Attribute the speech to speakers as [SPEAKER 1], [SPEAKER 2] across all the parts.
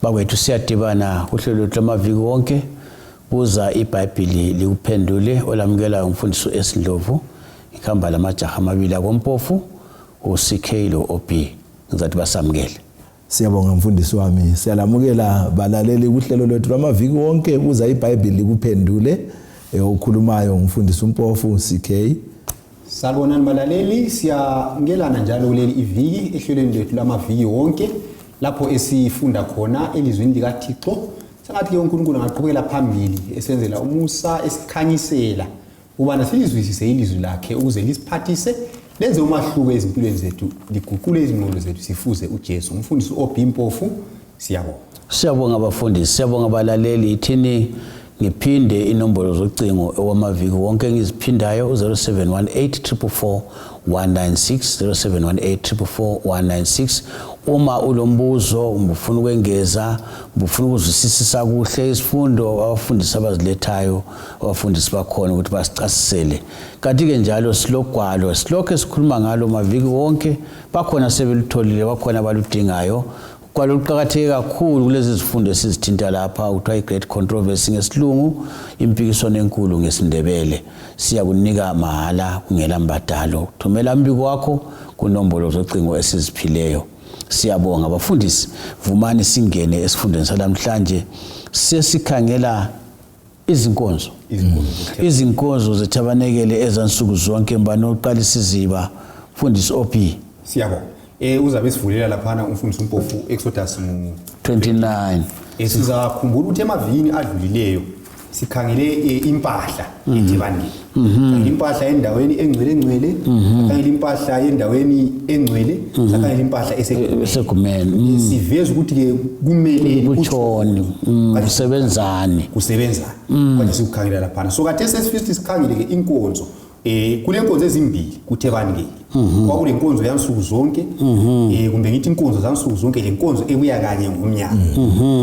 [SPEAKER 1] bakwethu siyadibana kuhlelo lwamaviki wonke buza iBhayibheli likuphendule olamukela umfundisi uEsindlovu ikhamba lamajaha amabili akompofu uCK lo OB ngizathi basamukele.
[SPEAKER 2] Siyabonga mfundisi wami, siyalamukela balaleli kuhlelo lwethu lwamaviki wonke buza iBhayibheli likuphendule okhulumayo umfundisi umpofu CK.
[SPEAKER 3] Salibonani balaleli, siyangelana njalo kuleli iviki ehlelweni lethu lamaviki wonke lapho esifunda khona elizwini likaThixo. Sengathi ke uNkulunkulu angaqhubekela phambili esenzela umusa esikhanyisela ubana silizwisise ilizwi lakhe ukuze lisiphathise lenze umahluko ezimpilweni zethu liguqule izingqondo zethu sifuze uJesu. Umfundisi OB Mpofu, siyabonga.
[SPEAKER 1] Siyabonga abafundisi, siyabonga abalaleli. Ithini ngiphinde inombolo zocingo owamaviki wonke ngiziphindayo 0718 444 196 0718 444 196. Uma ulombuzo ufuna ukwengeza ufuna ukuzwisisa kuhle isifundo abafundisi abazilethayo abafundisi bakhona ukuthi basicasisele. Kanti ke njalo silogwalo silokho esikhuluma ngalo maviki wonke bakhona sebelitholile bakhona abaludingayo. Kwaluqhakatheke kakhulu kulezi zifundo esizithinta lapha uthiwa iGreat Controversy ngesilungu, impikiswano enkulu ngesindebele. Siyakunika mahala kungela mbadalo. Thumela umbiko wakho kunombolo zocingo esiziphileyo. Siyabonga abafundisi, vumani singene esifundweni salamhlanje sesikhangela izinkonzo zetabanekele ezansuku zonke mbano oqalisa iziba. Mfundisi OB,
[SPEAKER 3] siyabonga. Uzabe sivulela laphana umfundisi umpofu Exodus
[SPEAKER 1] 29.
[SPEAKER 3] Sizakhumbula ukuthi emavini adlulileyo sikhangele impahla ethebandile. Impahla endaweni engcwele, sikhangele impahla endaweni engcwele, sikhangele impahla
[SPEAKER 1] esegumeni.
[SPEAKER 3] Siveza ukuthi ke kumele
[SPEAKER 1] utshoni kusebenzani.
[SPEAKER 3] Kanje sikukhangela laphana. So kade sesifisa sikhangele ke inkonzo. Kule nkonzo ezimbili kuthebandile. Kwakule inkonzo yansuku zonke, kumbe ngithi inkonzo zansuku zonke le nkonzo ebuya kanye ngomnyaka.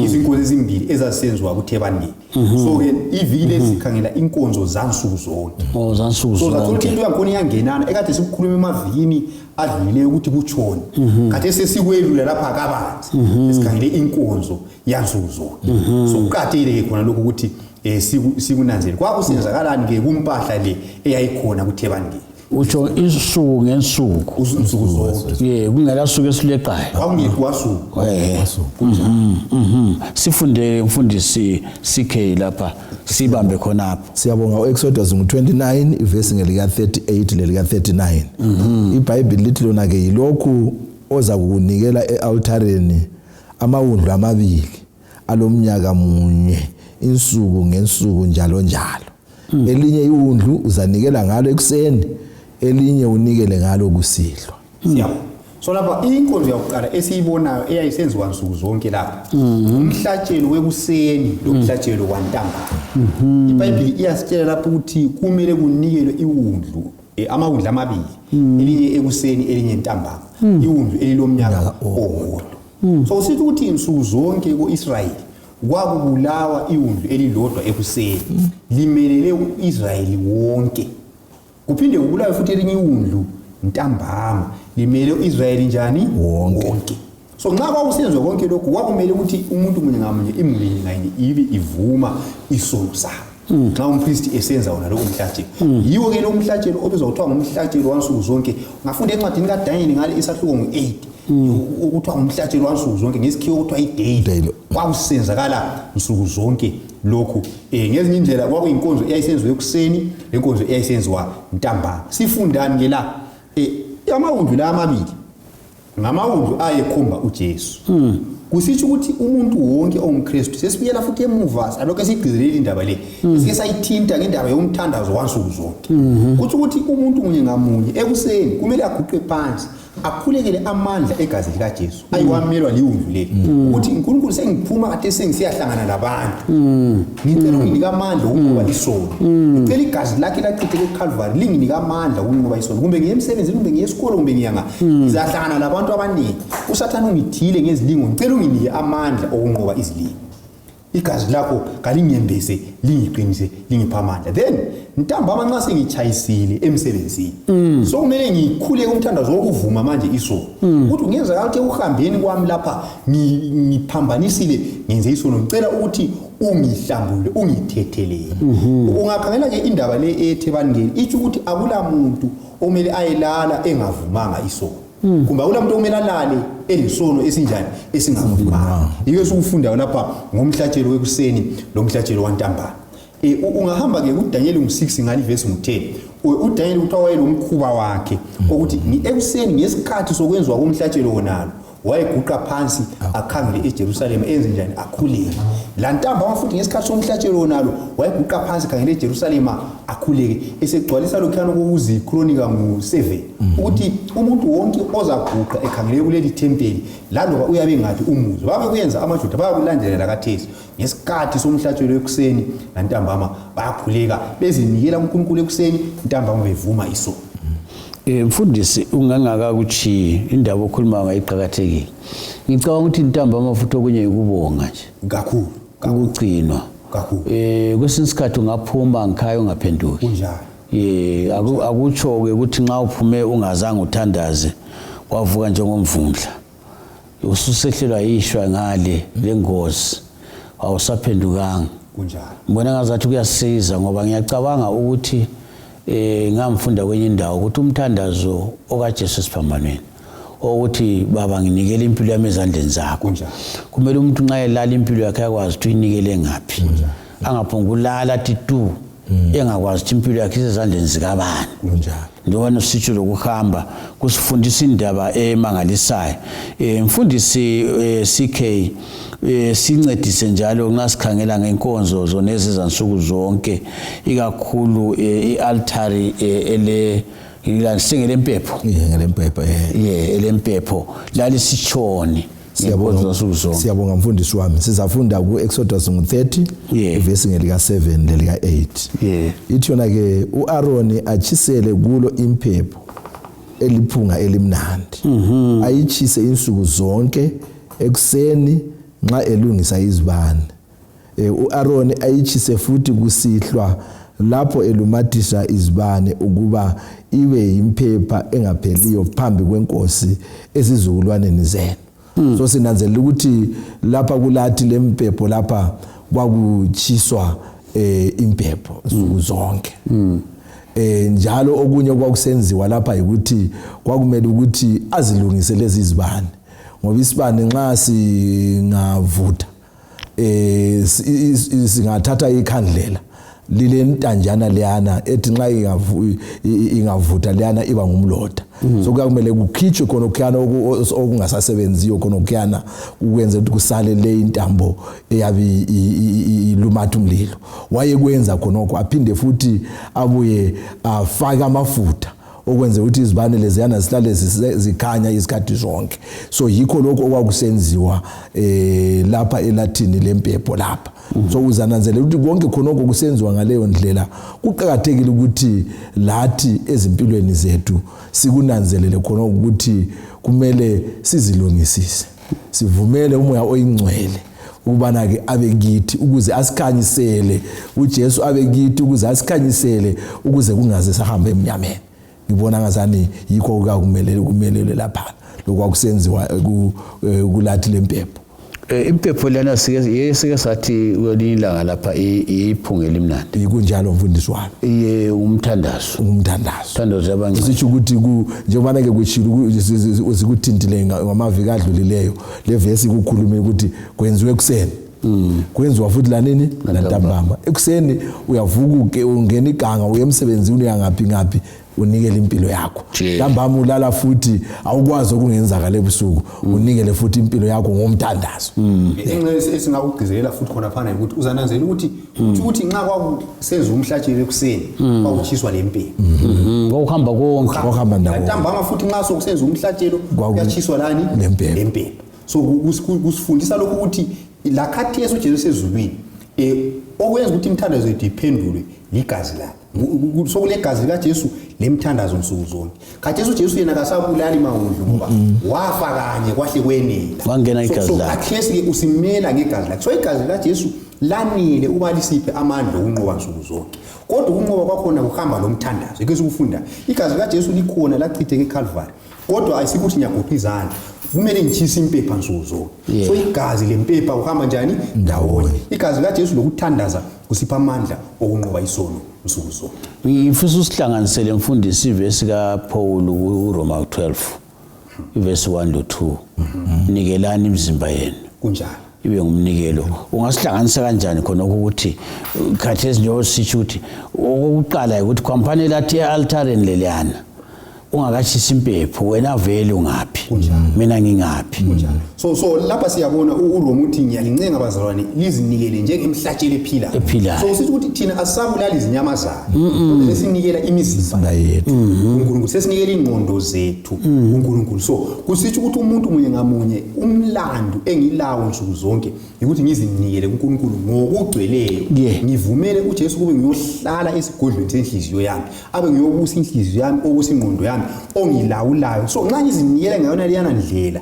[SPEAKER 3] Izinkonzo ezimbili ezasenzwa kuthebandile. So ke iviki lesikhangela inkonzo zansuku zonke.
[SPEAKER 1] Zansuku zonke.
[SPEAKER 3] So zathi into yakhona iyangenana ekade sikukhuluma emavikini adlulileyo ukuthi kutshoni. Kade sesikwelula lapha kabanzi. Sikhangele inkonzo yansuku zonke. So kuqathele ke khona lokho ukuthi sikunanzele kwakusenzakalani ke kumpahla le eyayikhona kuthebandile.
[SPEAKER 1] Utsho isuku ngensuku zonke. Kungela suku esileqayo.
[SPEAKER 3] Kwakungekuwasuku.
[SPEAKER 1] Sifundele umfundisi CK lapha sibambe khonapho.
[SPEAKER 2] Siyabonga uExodus 29 ivesi ngelika 38 lelika 39. iBhayibheli lithi lona ke yilokhu oza kukunikela ealtareni amawundlu amabili alomnyaka munye insuku ngensuku njalo. Elinye iwundlu uzanikela ngalo ekuseni, elinye unikele ngalo kusihlwa.
[SPEAKER 3] Siyabonga. So lapha inkonzo yokuqala esiyibonayo eyayisenziwa nsuku zonke lapha. Umhlatshelo wekuseni lomhlatshelo kwantambama. iBhayibheli iyasitshela lapha ukuthi kumele kunikelwe iwundlu amawundlu amabili, elinye ekuseni elinye ntambama. Iwundlu elilomnyaka owodwa. So usithi ukuthi insuku zonke kuIsrayeli kwakubulawa iwundlu elilodwa ekuseni limelele uIsrayeli wonke. Kuphinde kubulawe futhi elinye iwundlu ntambama limele uIsrayeli njani wonke. So nxa kwakusenzwe konke lokhu kwakumele ukuthi umuntu munye ngamunye imuli ngayinye ibe ivuma isono sakhe. Nxa umpristi esenza wona lo umhlatshelo. Yiwo ke lo umhlatshelo obizwa kuthiwa ngumhlatshelo wansuku zonke. Ngafunda encwadini kaDaniel ngale isahluko ngo-8. Ukuthiwa umhlatshelo wansuku zonke ngesikhiwo kuthiwa idaily. Kwakusenzakala nsuku zonke lokhu. Ngezinye indlela kwakuyinkonzo eyayisenziwa ekuseni, lenkonzo eyayisenziwa ntambama. Sifundani ke la? Amawundlu la amabili ngamawundlu ayekhomba uJesu. Kusitsho ukuthi umuntu wonke ongumKristu sesibuyela futhi emuva salokho esigqizelela indaba le. Sike sayithinta ngendaba yomthandazo wansuku zonke. Kuthi ukuthi umuntu munye ngamunye ekuseni kumele aguqe phansi akhulekele amandla egazi likaJesu ayiwamelwa liwundlu leli ukuthi uNkulunkulu sengiphuma kade sengisiyahlangana labantu. Ngicela unginike amandla ukunqoba isono. Ngicela igazi lakhe lachitheke eCalvary linginike amandla ukunqoba isono. Kumbe ngiye emsebenzini, kumbe ngiye esikole, kumbe ngiyanga ngizahlangana labantu abaningi. USathane ungithile ngezilingo, ngicela unginike amandla okunqoba izilingo. igazi lakho kalinyembese lingiqinise lingiphamandla then ntambama nxa sengichayisile emsebenzini so kumele ngikhule umthandazo wokuvuma manje isono ukuthi ngenzeka ukuthi uhambeni kwami lapha ngiphambanisile ngenze isono ngicela ukuthi ungihlambulule ungithethelele ungakhangela ke indaba le eThebaningeni ithi ukuthi akula muntu omele ayelala engavumanga isono kumbe akula muntu omele alale elisono esinjani esingavumanga yike sikufundayo lapha ngomhlatshelo wekuseni lomhlatshelo wantambama ungahamba ke kuDaniel 6 ngali verse 10 uDaniel uthiwa wayelomkhuba wakhe ukuthi ekuseni ngesikhathi sokwenziwa komhlatshelo wonalo wayeguqa phansi akhangele eJerusalem enze njani akhuleke la ntambama futhi ngesikhathi somhlatshelo wonalo wayeguqa phansi akhangele eJerusalem akhuleke esegcwalisa lokhuyana kokuzi Chronica ngu7 ukuthi umuntu wonke ozaguqa ekhangele kuleli tempeli laloba uyabe ngathi umuzi babe kuyenza amaJuda bayakulandelela kaThesi ngesikhathi somhlatshelo wekuseni la ntambama bayakhuleka bezinikela uNkulunkulu ekuseni ntambama bevuma isono
[SPEAKER 1] mfundisi ungangaka kuchi indaba okhuluma ngayiqhakathekile ngicabanga ukuthi intambama futhi okunye ukubonga nje
[SPEAKER 3] kakhulu
[SPEAKER 1] ukugcinwa
[SPEAKER 3] kakhulu
[SPEAKER 1] kwesinye isikhathi ungaphuma ngikhaya ungaphenduki
[SPEAKER 3] kunjalo
[SPEAKER 1] akutsho ke ukuthi nxa uphume ungazange uthandaze wavuka njengomvundla ususehlelwa yishwa ngale lengozi awusaphendukanga
[SPEAKER 3] kunjalo
[SPEAKER 1] ngibona ngazathi kuyasiza ngoba ngiyacabanga ukuthi ngamfunda kwenye indawo ukuthi umthandazo okaJesu siphambanweni ukuthi baba nginikele impilo yami ezandleni zakho kumele umuntu nxa elala impilo yakhe yakwazi ukuthi uyinikele ngaphi angaphungulala titu engakwazi ukuthi impilo yakhe isezandleni zikabani njengoba nositsho lokuhamba kusifundisa indaba emangalisayo mfundisi CK sincedise njalo nxa sikhangela ngenkonzo zona ezizansuku zonke ikakhulu ialtari elempepho elempepho lalisitshoni
[SPEAKER 2] siyabonga mfundisi wami sizafunda ku Exodus 30 verse ngelika 7 lelika 8 ithi yona ke uAaron achisele kulo impepho eliphunga elimnandi ayichise insuku zonke ekuseni nxa elungisa izibane uAaron ayichise futhi kusihlwa lapho elumathisa izibane ukuba ibe impepha engapheliyo phambi kwenkosi esizukulwaneni zenu so sinanzelela ukuthi lapha kulathi lempepho lapha kwakuchiswa impepho insuku zonke njalo okunye kwakusenziwa lapha ukuthi kwakumele ukuthi azilungise lezi izibane ngoba isibane nxa singavutha singathatha ikhandlela lile ntanjana leyana ethi nxa ingavutha leyana iba ngumlotha so kuyakumele kukhitshwe khona okuyana okungasasebenziyo khona okuyana ukwenza ukuthi kusale le intambo eyabe ilumatha umlilo wayekwenza khonokho aphinde futhi abuye afaka amafutha okwenza ukuthi izibane leziyana zihlale zikhanya izikhathi zonke so yikho lokho okwakusenziwa lapha elathini lempepho lapha so uzananzelela ukuthi konke khonokho kusenziwa ngaleyo ndlela kuqhakathekile ukuthi lathi ezimpilweni zethu sikunanzelele khonokho ukuthi kumele sizilungisise sivumele umoya oyingcwele ukubana ke abe kithi ukuze asikhanyisele uJesu abe kithi ukuze asikhanyisele ukuze kungaze sahambe emnyameni ngibona ngazani yikho kumelele lapha lokwakusenziwa kulathi lempepho
[SPEAKER 1] impepho lena sike sathi kwelilanga lapha iphunga elimnandi
[SPEAKER 2] kunjalo mfundisi wami
[SPEAKER 1] umthandazo yabanye
[SPEAKER 2] sisho ukuthi njengoba ke kuchilo zikuthintile ngamaviki adlulileyo le verse kukhuluma ukuthi kwenziwe kuseni kwenziwa futhi la nini ntambama ekuseni uyavuka ungena iganga uye emsebenzini uyangaphi unikele impilo yakho ntambama ulala futhi awukwazi okungenzakala ebusuku unikele futhi impilo yakho ngomthandazo
[SPEAKER 3] inqesi esingakugcizelela futhi khona phana ukuthi uzananzela ukuthi nxa kwakusenza umhlatshelo ekuseni kwakuchiswa lempepho
[SPEAKER 1] ngokuhamba konke
[SPEAKER 2] ngokuhamba ndabo
[SPEAKER 3] ntambama futhi nxa sokusenza umhlatshelo kuyachiswa lani lempepho so kusifundisa lokho ukuthi la khathi yesu Jesu sezulwini okwenza ukuthi imthandazo yethu iphendulwe ligazi lakhe sokulegazi likaJesu lemthandazo nsuku zonke. Khathesi uJesu yena kasabulali mawundlu ngoba wafa kanye kwahle kwenela.
[SPEAKER 1] Wangena igazi lakhe.
[SPEAKER 3] Khathesi ke usimela ngegazi lakhe. So igazi likaJesu lanele ukuba lisiphe amandla okunqoba nsuku zonke. Kodwa ukunqoba kwakhona kuhamba lomthandazo. Ke sikufunda igazi likaJesu likhona lachitheke eCalvary. Kodwa ayisikuthi ngiyagoqa izandla. Kumele ngitshisa impepha nsuku zonke. So igazi lempepha uhamba njani ndawonye. Igazi likaJesu lokuthandaza kusipha amandla okunqoba isono nsuku zonke.
[SPEAKER 1] Ngifisa usihlanganisele mfundisi ivesi kaPaul kuRoma 12 ivesi 1-2 nikelani imizimba yenu
[SPEAKER 3] kunjalo
[SPEAKER 1] ibe ngumnikelo. Ungasihlanganisa kanjani khona ukuthi khathesi nje ositsho ukuthi okokuqala ukuthi kwamfanele athi e-altareni leliyana ungakashisa impepho wena vele ungaphi mina ngingaphi.
[SPEAKER 3] So lapha siyabona uRoma uthi ngiyalincenga abazalwane lizinikele njengemhlatshelo ephilayo. So sithi ukuthi thina asabulali izinyamazana kodwa sesinikela imizimba yethu uNkulunkulu, sesinikela ingqondo zethu uNkulunkulu. So kusitsho ukuthi umuntu munye ngamunye umlando engilawo nsuku zonke ukuthi ngizinikele uNkulunkulu ngokugcweleyo. Ngivumele uJesu kube ngiyohlala esigodlweni senhliziyo yami, abe ngiyobusa inhliziyo yami, obusa ingqondo yami, ongilawulayo. So nxa ngizinikela ngayona liyana ndlela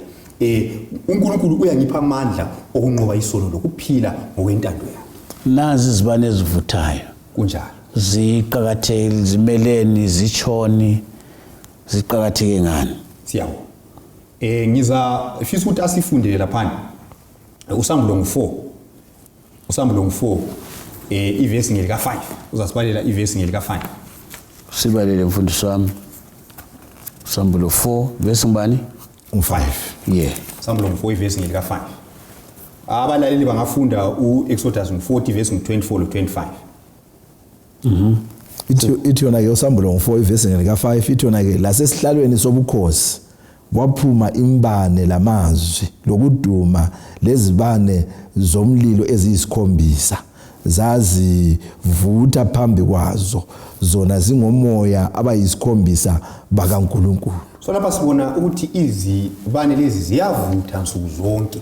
[SPEAKER 3] uNkulunkulu uyangipha amandla okunqoba isono lokuphila ngokwentando yakhe.
[SPEAKER 1] Nazi izibane ezivuthayo
[SPEAKER 3] kunjalo
[SPEAKER 1] ziqhakathekile zimeleni zitshoni ziqhakatheke ngani?
[SPEAKER 3] Siyabona ngizafisa ukuthi asifundele lapha uSambulo 4 ivesi ngelika 5 uzasibalela ivesi ngelika 5
[SPEAKER 1] sibalele mfundisi wami. Sambulo 4 vesi ngibani?
[SPEAKER 3] 5. Sambulo 4 ivesi ngelika 5. Abalaleli bangafunda uExodus 40 vesi 24-25.
[SPEAKER 2] Ithi yona ke uSambulo 4 ivesi ngelika 5 ithi yona ke lasesihlalweni sobukhosi waphuma imbane lamazwi lokuduma lezibane zomlilo eziyisikhombisa zazivutha phambi kwazo zona zingomoya abayisikhombisa bakaNkulunkulu.
[SPEAKER 3] So lapha sibona ukuthi izibane lezi ziyavutha nsuku zonke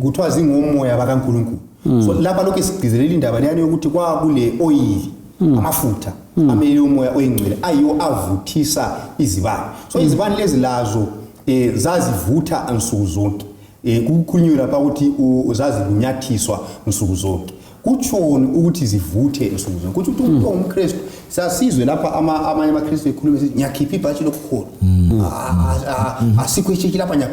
[SPEAKER 3] kuthiwa zingomoya bakaNkulunkulu. So lapha lokho sigcizelela indaba leyani yokuthi kwakule oil amafutha amele umoya oyingcwele ayiwo avuthisa izibane. So izibane lezi lazo zazivutha nsuku zonke. Kukhulunywa lapha ukuthi zazilunyathiswa nsuku zonke. Kutshoni ukuthi zivuthe nsuku zonke. Kuthi umuntu ongumKristu sasizwe lapha amanye amaKristu ekhuluma ukuthi ngiyakhipha ibhatshi lokukholwa. Asikho ichiki lapha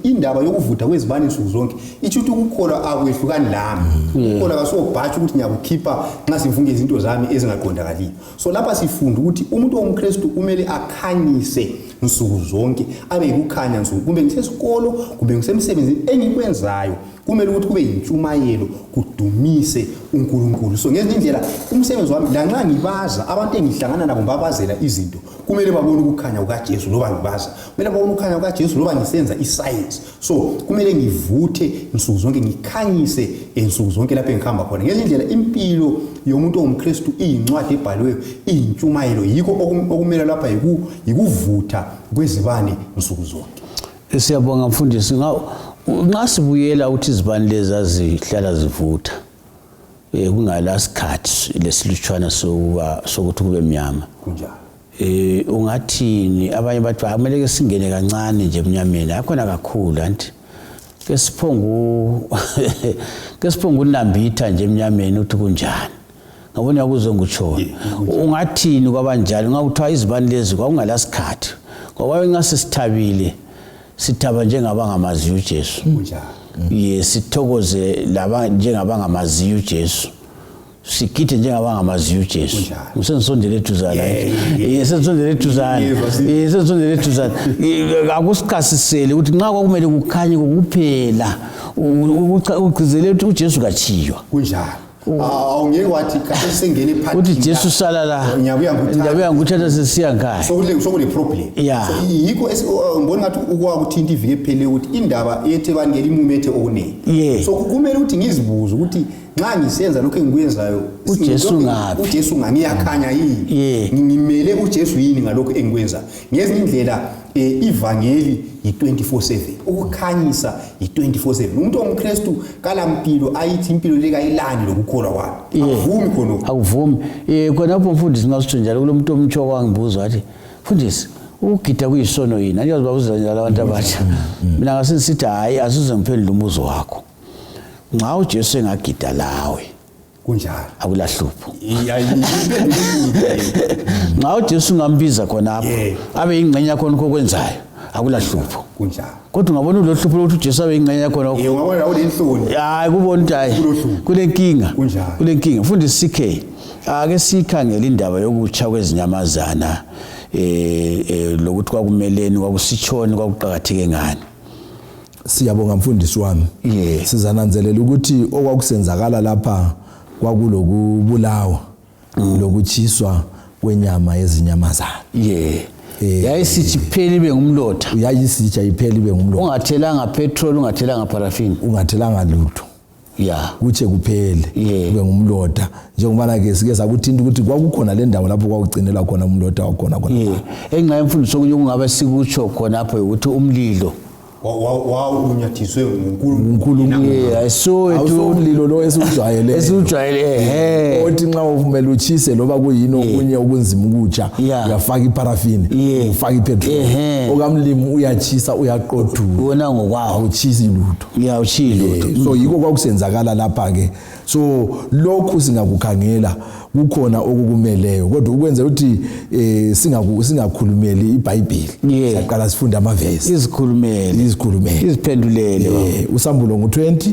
[SPEAKER 3] indaba yokuvutha kwezibane nsuku zonke. Ithi ukuthi ukukholwa akwehlukani lami. Ukukholwa kasobhatshi ukuthi ngiyakukhipha nxa sifunge izinto zami ezingaqondakaliyo. So lapha sifunda ukuthi umuntu ongumKristu kumele akhanyise nsuku zonke, abe yikukhanya nsuku. Kumbe ngisesikolo, kumbe ngisemsebenzini engikwenzayo, kumele ukuthi kube yintshumayelo kudumise uNkulunkulu. So ngezinye indlela umsebenzi wami la nxa ngibaza abantu engihlangana nabo babazela izinto, kumele babone ukukhanya kukaJesu loba ngibaza. Kumele babone ukukhanya kukaJesu loba ngisenza iscience. So kumele ngivuthe nsuku zonke, ngikhanyise nsuku zonke lapho engikhamba khona. Ngezinye indlela impilo yomuntu ongumKristu iyincwadi ebhaliweyo, iyintshumayelo. Yikho okumele lapha yikuvutha kwezibane nsuku zonke.
[SPEAKER 1] Siyabonga mfundisi. Nxa sibuyela ukuthi izibane lezi azihlala zivutha kungala sikhathi lesilutshwana sokuthi kube mnyama
[SPEAKER 3] kunjalo,
[SPEAKER 1] ungathini? Abanye bathi kumele ke singene kancane nje emnyameni, akhona kakhulu anti ke siphonga unambitha nje emnyameni uthi kunjani. Ngabona kuzo ngutshona. Ungathini kwabanjalo ngakuthiwa izibane lezi kwakungala sikhathi ngoba ngase sithabile sithaba njengabangamaziyo uJesu. Sithokoze laba njengabangamaziyo uJesu, sigide njengabangamaziyo uJesu. Ngisonsondele eduzana sensondele eduzana akusikhasisele ukuthi nxa kwakumele kukhanye kuphela ugcizele ukuthi uJesu kathiywa
[SPEAKER 3] kunjalo. Awungeke wathi kahle sengene phansi
[SPEAKER 1] uthi Jesu sala la ngiyabuya nguthatha sesiya ngaya.
[SPEAKER 3] So kule problem. So yikho ngibona ngathi ukwakuthinta ivike ephele ukuthi indaba yethe bangela imumethe okunene. So kumele ukuthi ngizibuze ukuthi nxa ngisenza lokho engikwenzayo
[SPEAKER 1] uJesu ngaphi?
[SPEAKER 3] uJesu ngiyakhanya yini? Ngimele uJesu yini ngalokho engikwenza? Ngezinye indlela ivangeli yi24/7 ukukhanyisa yi24/7 umuntu ongumKristu kalampilo ayithi impilo lekayilani lokukholwa kwakhe akuvumi khona
[SPEAKER 1] akuvumi khonapho mfundisi ngasitsho njalo kulomuntu omtsho wangibuza wathi mfundisi ukugida kuyisono yini anyazi babuza njalo abantu abasha mina ngasisithi hayi asizongiphendula umbuzo wakho nxa uJesu engagida lawe
[SPEAKER 3] kunjalo
[SPEAKER 1] akulahlupho nxa uJesu ngambiza khonapho abe ingxenye khona kokwenzayo akulahlupho
[SPEAKER 3] kunjalo
[SPEAKER 1] kodwa ungabona ulohlupho lokuthi uJesu abe ingxenye khona
[SPEAKER 3] ungabona awulenhloni
[SPEAKER 1] hayi kubona ukuthi hayi kulenkinga mfundisi CK ake sikhangele indaba yokutsha kwezinyamazana lokuthi kwakumeleni kwakusitshoni kwakuqhakatheke ngani
[SPEAKER 2] siyabonga mfundisi wami sizananzelela ukuthi okwakusenzakala lapha kwakulokubulawa lokuchiswa kwenyama yezinyamazana
[SPEAKER 1] yayisithi iphela ibe ngumlotha
[SPEAKER 2] yayisithi iphela ibe ngumlotha
[SPEAKER 1] ungathelanga petrol ungathelanga paraffin
[SPEAKER 2] ungathelanga lutho kutshe kuphele kube ngumlotha njengoba ke sike sakuthinta ukuthi kwakukhona le ndawo lapho kwakucinela khona umlotha wakhona
[SPEAKER 1] engxa yemfundiso okunye kungaba sikutsho khona apho ukuthi umlilo
[SPEAKER 3] wawunyathiswe nguNkulunkulu
[SPEAKER 2] ayisowethu umlilo lo esujwayele othi nxa uvumela uchise loba kuyini okunye okunzima ukutsha uyafaka iparafini ufaka ipetrol okamlimi uyachisa uyaqothula
[SPEAKER 1] wona ngokwawo
[SPEAKER 2] uchisi lutho
[SPEAKER 1] uchilo
[SPEAKER 2] so yiko kwakusenzakala lapha ke so lokhu singakukhangela kukhona okukumeleyo kodwa ukwenza ukuthi singakhulumeli iBhayibheli siyaqala sifunda amavesi
[SPEAKER 1] izikhulumele iziphendulele
[SPEAKER 2] usambulo ngo20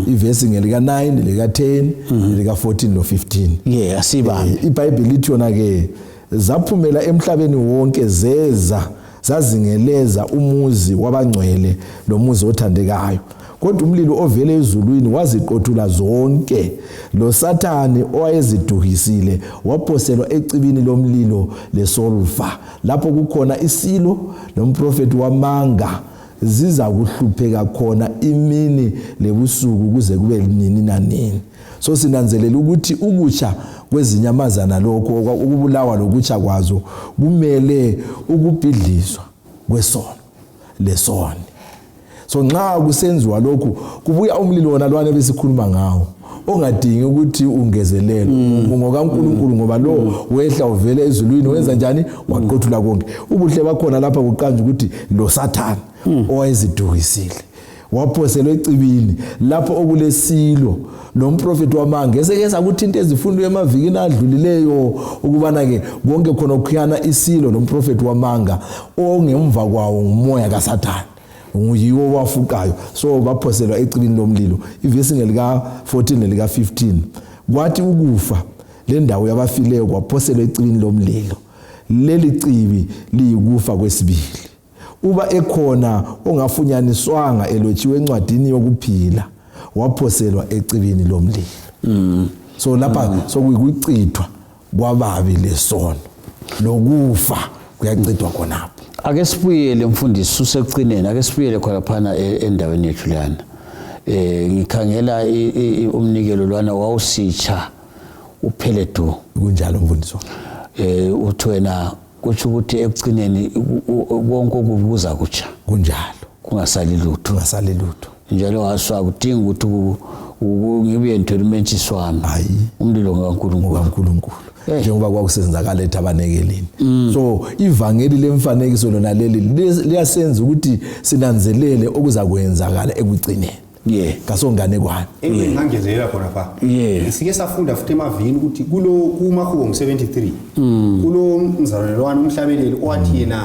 [SPEAKER 2] ivesi ngelika 9 lika 10 lika 14 no 15
[SPEAKER 1] asibambe
[SPEAKER 2] iBhayibheli lithi yona ke zaphumela emhlabeni wonke zazingeleza umuzi wabangcwele nomuzi othandekayo kodwa umlilo ovele ezulwini waziqothula zonke lo Sathane owayeziduhisile waphoselwa ecibini lomlilo lesolfa lapho kukhona isilo nomprofeti wamanga ziza kuhlupheka khona imini lebusuku kuze kube nini nanini so sinanzelela ukuthi ukutsha kwezinyamazana lokho ukubulawa lokutsha kwazo kumele ukubhidliswa kwesono lesoni so nxa kusenziwa lokhu kubuya umlilo wona lwana besikhuluma ngawo ongadingi ukuthi ungezelele ngokaNkulunkulu ngoba lo wehla uvele ezulwini wenza njani waqothula konke ubuhle bakhona lapha kuqanje ukuthi lo Sathane owayeziduhisile waphoselwa ecibini lapho okulesilo nomprofeti wamanga esekeza ukuthi into ezifundwe emavikini adlulileyo ukubana ke konke khona okukhiyana isilo nomprofeti wamanga ongemva kwawo ngumoya kaSathane nguyiwo wafuqayo so baphoselwa ecibini lomlilo ivesi ngelika 14 nelika 15 kwathi ukufa le ndawo yabafileyo kwaphoselwa ecibini lomlilo leli cibi liyikufa kwesibili uba ekhona ongafunyaniswanga elotshiwe encwadini yokuphila waphoselwa ecibini lomlilo so lapha sokuyikuchithwa kwababi lesono lokufa kuyachithwa khonapho
[SPEAKER 1] ake sibuyele mfundisi usecineni ake sibuyele khona phana endaweni yethu lana ngikhangela umnikelo lwana wawusitsha uphele du
[SPEAKER 2] kunjalo mfundisi
[SPEAKER 1] uthi wena kuthi ukuthi ekucineni konke okubuza kutsha
[SPEAKER 2] kunjalo
[SPEAKER 1] kungasali lutho njalo waswa kudinga ukuthi ngibuye ngithole umentshisi wami umlilo kaNkulunkulu
[SPEAKER 2] njengoba kwakusenzakala eThabanekelini so ivangeli lemfanekiso lona leli liyasenza ukuthi sinanzelele okuza kwenzakala ekugcineni kasongane kwani
[SPEAKER 3] ngangezelela khona pha sike safunda futhi emavikini ukuthi kumahubo ngo73 kulo mzalelwane umhlabeleli owathi yena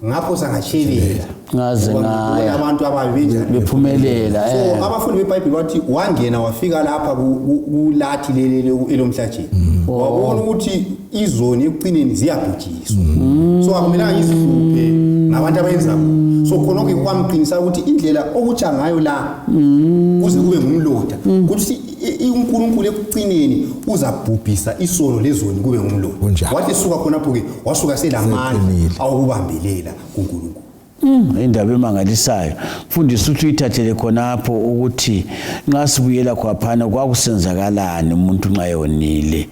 [SPEAKER 3] ngapho sangatshelela
[SPEAKER 1] ngaze ngaya
[SPEAKER 3] abantu ababi
[SPEAKER 1] bephumelela
[SPEAKER 3] so abafundi beBhayibheli wathi wangena wafika lapha kulathi lelo elomhlatsheni wabona ukuthi izoni ekucineni ziyabhujiswa so akumelanga izihluphe nabantu abayenza so khononke kwamqinisa ukuthi indlela okutsha ngayo la kuze kube ngumlotha ukuthi uNkulunkulu ekucineni uzabhubhisa isono lezoni kube ngumlotha wathi suka khonapho ke wasuka selamandla awukubambelela kuNkulunkulu
[SPEAKER 1] indaba emangalisayo. Mfundisi uthi uyithathele khonapho ukuthi nxa sibuyela khwaphana kwakusenzakalani umuntu nxa yonile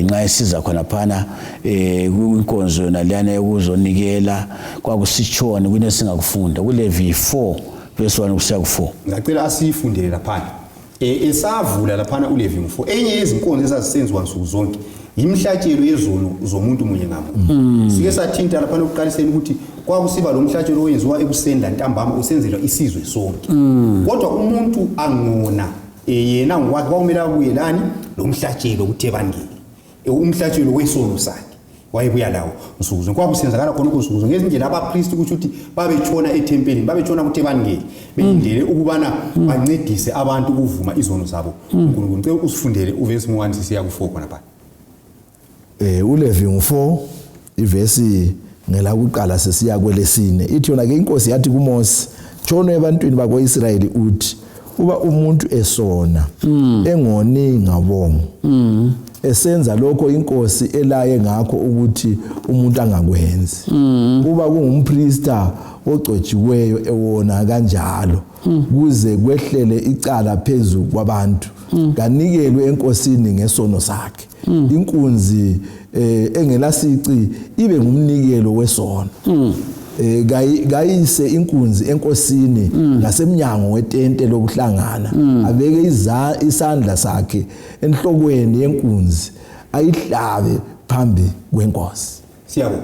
[SPEAKER 1] nxa esiza khonaphana kwinkonzo yona leyana yokuzonikela kwakusitshoni kunesingakufunda kuLevi 4 verse 1 kusiya ku4.
[SPEAKER 3] Ngicela asifundele laphana. Esavula laphana uLevi 4. Enye yezinkonzo ezazisenziwa nsuku zonke imhlatshelo yezono zomuntu munye ngamunye. Sike sathinta laphana ukuqaliseni ukuthi kwakusiba lo mhlatshelo owenziwa ekuseni lantambama usenzelwa isizwe sonke. Kodwa umuntu angona yena ngokwakhe kwamele akuyelani lo mhlatshelo kuThebangeli. Umhlatshelo wesono sakhe wayebuya lawo nsuku zonke kwakusenzakala khona nsuku zonke ngezindlela abapriest ukuthi babetshona ethempelini babetshona kuThebangeli belindele ukubana bancedise abantu ukuvuma izono zabo. uNkulunkulu ngicela usifundele uverse 1 sisiya ku4 khona pha.
[SPEAKER 2] uLevi 4 ivesi ngelakuqala sesiya kwelesine ithi yona ke inkosi yathi kuMose tshona ebantwini bakwaIsrayeli uthi uba umuntu esona engoni ngabongo esenza lokho inkosi elaye ngakho ukuthi umuntu angakwenzi kuba kungumpriester ogcotshiweyo ewona kanjalo kuze kwehlele icala phezulu kwabantu kanikelwe enkosini ngesono sakhe inkunzi engelasici ibe ngumnikelo wesono gayise inkunzi enkosini ngasemnyango wetente lokuhlangana abeke isandla sakhe enhlokweni yenkunzi ayihlabe phambi kwenkosi.
[SPEAKER 3] Siyabo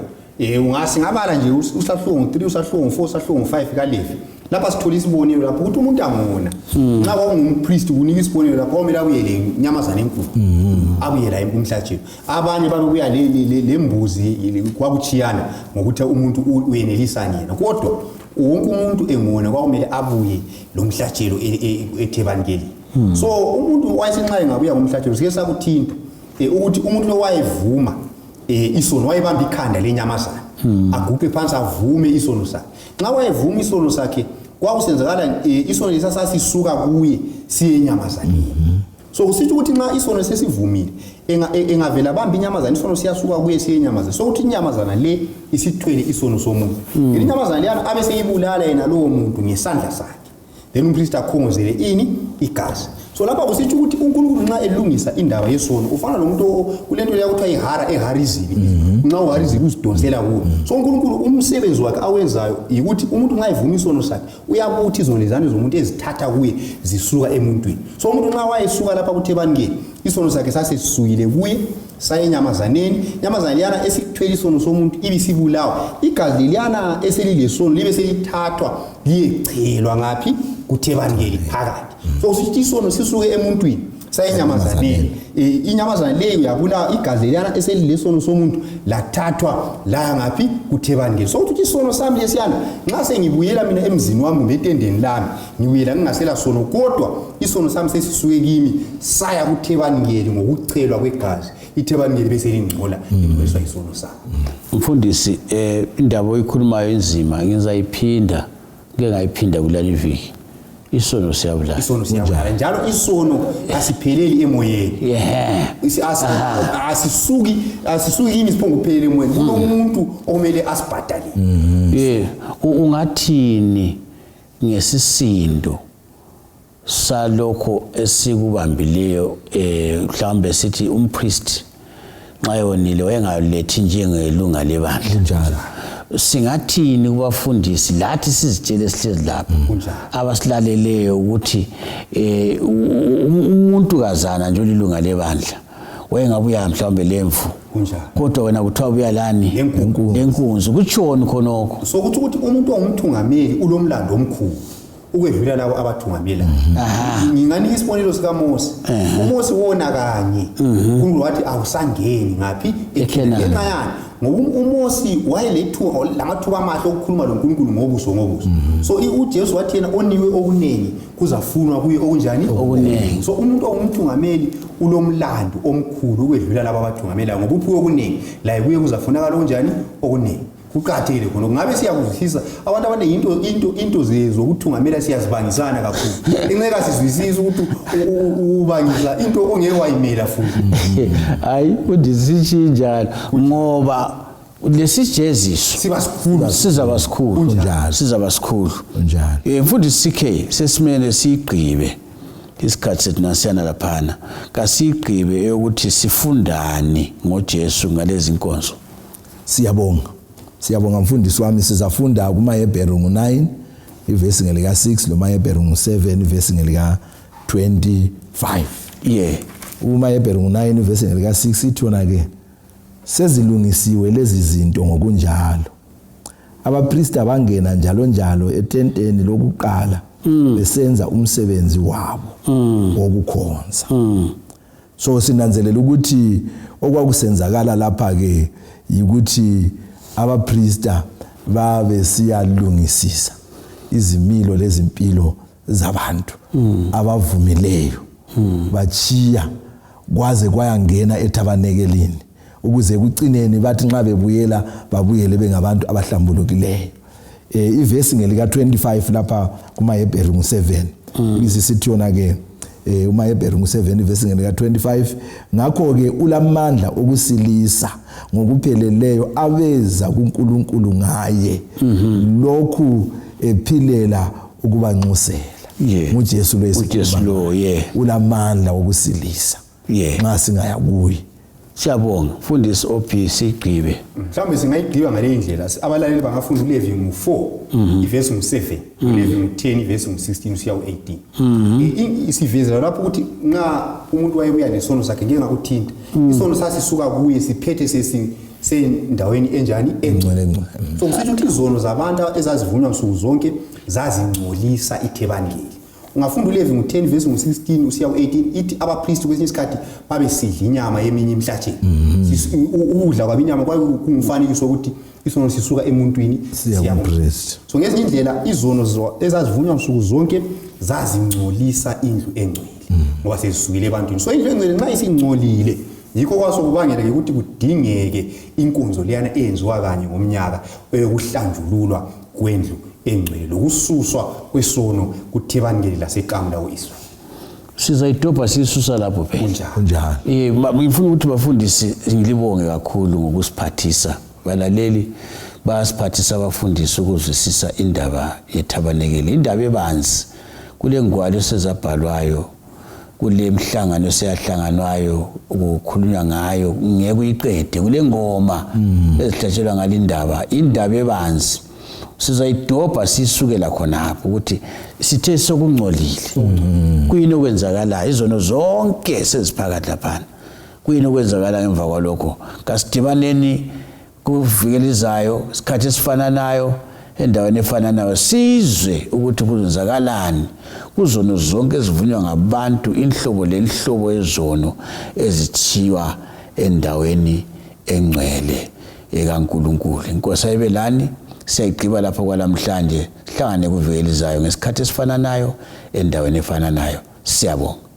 [SPEAKER 3] ungasingabala nje usahlungu 3 usahlungu 4 usahlungu 5 kaLevi lapha sithola isibonelo lapho ukuthi umuntu angona nxa kwangumpriest kunika isibonelo lapho kwamele abuyele inyamazana enkulu abuyela emhlatshelo abanye babuya lembuzi kwakuchiyana ngokuthi umuntu uyenelisa yena kodwa wonke umuntu engona kwamele abuye lo mhlatshelo eThebangeli. So umuntu wayesenxa engabuya ngomhlatshelo sike sakuthinta ukuthi umuntu lo wayevuma isono wayebamba ikhanda lenyamazana aguphe phansi avume isono sakhe nxa wayevuma isono sakhe kwakusenzakala isono lesasisuka kuye siye enyamazaneni. So kusitsho ukuthi nxa isono sesivumile engavela bamba inyamazana isono siyasuka kuye siye enyamazana so ukuthi inyamazana le isithwele isono somuntu inyamazana leyana abe seyibulala yena lowo muntu ngesandla sakhe then umpriest akhongozele ini igazi. So lapha kusitsho ukuthi uNkulunkulu nxa elungisa indaba yesono ufana nomuntu kulento leya kuthiwa ihara eharizini nxa uharizini uzidonsela kuwo. So uNkulunkulu umsebenzi wakhe awenzayo ukuthi umuntu nxa evuma isono sakhe uyakuthi izono lezane zomuntu ezithatha kuye zisuka emuntwini. So umuntu nxa wayesuka lapha kuThebangeli isono sakhe sasesisukile kuye saye enyamazaneni inyamazana liyana esithwele isono somuntu ibisibulawa igazi liyana eselilesono libe selithathwa liyechelwa ngaphi kuThebangeli phakathi. So sithi isono sisuke emuntwini saye enyamazaneni inyamazana leyo yabulawa igazi liyana eselilesono somuntu lathathwa la ngaphi kuThebangeli. So ukuthi isono sami lesiyana nxa sengibuyela mina emzini wami betendeni lami ngibuyela ngingasela sono kodwa isono sami sesisuke kimi saya kuThebangeli ngokuchelwa kwegazi iThebangeli bese lingcola libuyiswa isono sami.
[SPEAKER 1] Mfundisi indaba oyikhulumayo inzima ngizayiphinda ngengayiphinda kuleli viki. Isono siyabulala.
[SPEAKER 3] Isono siyabulala njalo isono asipheleli emoyeni. Asisuki yini siphongo kuphelele emoyeni kulo umuntu okumele asibhadale.
[SPEAKER 1] Ungathini ngesisindo salokho esikubambileyo mhlawumbe sithi umpriest nxa yonile wayengalethi njengelunga lebandla
[SPEAKER 2] njalo
[SPEAKER 1] singathini kubafundisi lathi sizitshele sihlezi lapha abasilaleleyo ukuthi umuntu kazana nje olilunga lebandla wayengabuya mhlawumbe lemvu kodwa wena kuthiwa ubuya lani lenkunzi kutshoni khonokho.
[SPEAKER 3] So ukuthi umuntu ongumthungameli ulomlando omkhulu ukwedlula labo abathungamela. Nginganika isibonelo sika Mose. uMose wona kanye uNkulunkulu wathi awusangeni ngaphi eKhenani ngoba uMose wayelethuba lamathuba amahle okukhuluma loNkulunkulu ngobuso. So uJesu wathi yena oniwe okunengi kuzafunwa kuye okunjani
[SPEAKER 1] okunengi.
[SPEAKER 3] So umuntu ongumthungameli ulomlando omkhulu ukwedlula labo abathungamela ngoba uphiwe okunengi la kuye kuzafunakala okunjani okunengi. Kuqhathele khona ngabe siyakuzwisisa abantu abaningi into zokuthungamela siyazibangisana kakhulu inceka sizwisisa ukuthi ubangisa into ongeke wayimela futhi
[SPEAKER 1] hayi udisishi njalo ngoba lesijeziso sizaba sikhulu
[SPEAKER 2] Unjalo.
[SPEAKER 1] mfundisi CK sesimene sigqibe isikhathi sethu nasiyana laphana kasigqibe ukuthi sifundani ngoJesu ngalezi inkonzo.
[SPEAKER 2] Siyabonga mfundisi wami, sizafunda kumaHebheru 9 ivesi ngelika 6 lomaHebheru 7 ivesi ngelika 25. UmaHebheru 9 ivesi ngelika 6 ithona ke sezilungisiwe lezi zinto ngokunjalo. Abapristi bangena njalo etenteni lokuqala besenza umsebenzi wabo wokukhonza. So sinanzelela ukuthi okwakusenzakala lapha ke ukuthi abapristi babe siyalungisisa izimilo lezimpilo zabantu abavumileyo bachiya kwaze kwayangena ethabanekelini ukuze kucineni bathi nxa bebuyela babuyele bengabantu abahlambulukileyo. Ivesi ngelika 25 lapha kumaHebheru 7 isithiyona ke umaHebheru 7 ivesi ngelika 25 ngakho ke ulamandla okusilisa ngokupheleleyo abeza kuNkulunkulu ngaye lokhu ephilela ukubanxusela nguJesu
[SPEAKER 1] lo
[SPEAKER 2] ulamandla okusilisa nxa singaya kuye.
[SPEAKER 1] Siyabonga mfundisi OP sigqibe.
[SPEAKER 3] Mhlawumbe singayigqiba ngale ndlela abalaleli bangafunda uLevi 4 ivesi 7 uLevi 10 ivesi 16 usiya u18. Isivezela lapho ukuthi nxa umuntu wayebuya lesono sakhe ngeke ngakuthinta isono sasisuka kuye siphethe sendaweni enjani engcwele. So ngisho ukuthi izono zabantu ezazivunywa nsuku zonke zazingcolisa ithebangeli. Ungafunda uLevi 10 verse 16 usiya u18 ithi abapristi kwesinye isikhathi babe sidla inyama yeminye imhlatshelo. Ukudla kwabinyama kwakungumfanekiso ukuthi isono sisuka emuntwini siya kuPriest. So ngezinye indlela izono ezazivunywa nsuku zonke zazingcolisa indlu engcwele ngoba sezisukile ebantwini. So indlu engcwele nxa isingcolile yikho kwaso kubangela ukuthi kudingeke inkonzo leyana eyenziwa kanye ngomnyaka eyokuhlanjululwa kwendlu engcwele lokususwa kwesono kuthebangeli laseqamla uIsrael.
[SPEAKER 1] Sizayidobha sisusa lapho phela.
[SPEAKER 2] Kunjalo.
[SPEAKER 1] Ngifuna ukuthi bafundisi ngilibonge kakhulu ngokusiphathisa. Balaleli bayasiphathisa abafundisi ukuzwisisa indaba yethabanekeli, indaba ebanzi. Kule ngwalo sezabhalwayo, kule mhlangano seyahlanganwayo ukukhulunywa ngayo ngeke uyiqede kule ngoma ezihlatshelwa ngalindaba indaba ebanzi. Sizayidobha sisukela khonapho ukuthi sithe sokungcolile kuyini okwenzakalayo izono zonke seziphakathi laphana kuyini okwenzakala emva kwalokho kasidibaneni kuvikelizayo isikhathi esifananayo endaweni efananayo sizwe ukuthi kuzenzakalani kuzono zonke ezivunywa ngabantu inhlobo lenhlobo ezono ezithiwa endaweni engcwele ekaNkulunkulu. Inkosi ayibelani. Siyagqiba lapho kwalamhlanje hlangane kuvikelizayo ngesikhathi esifananayo endaweni efananayo. Siyabonga.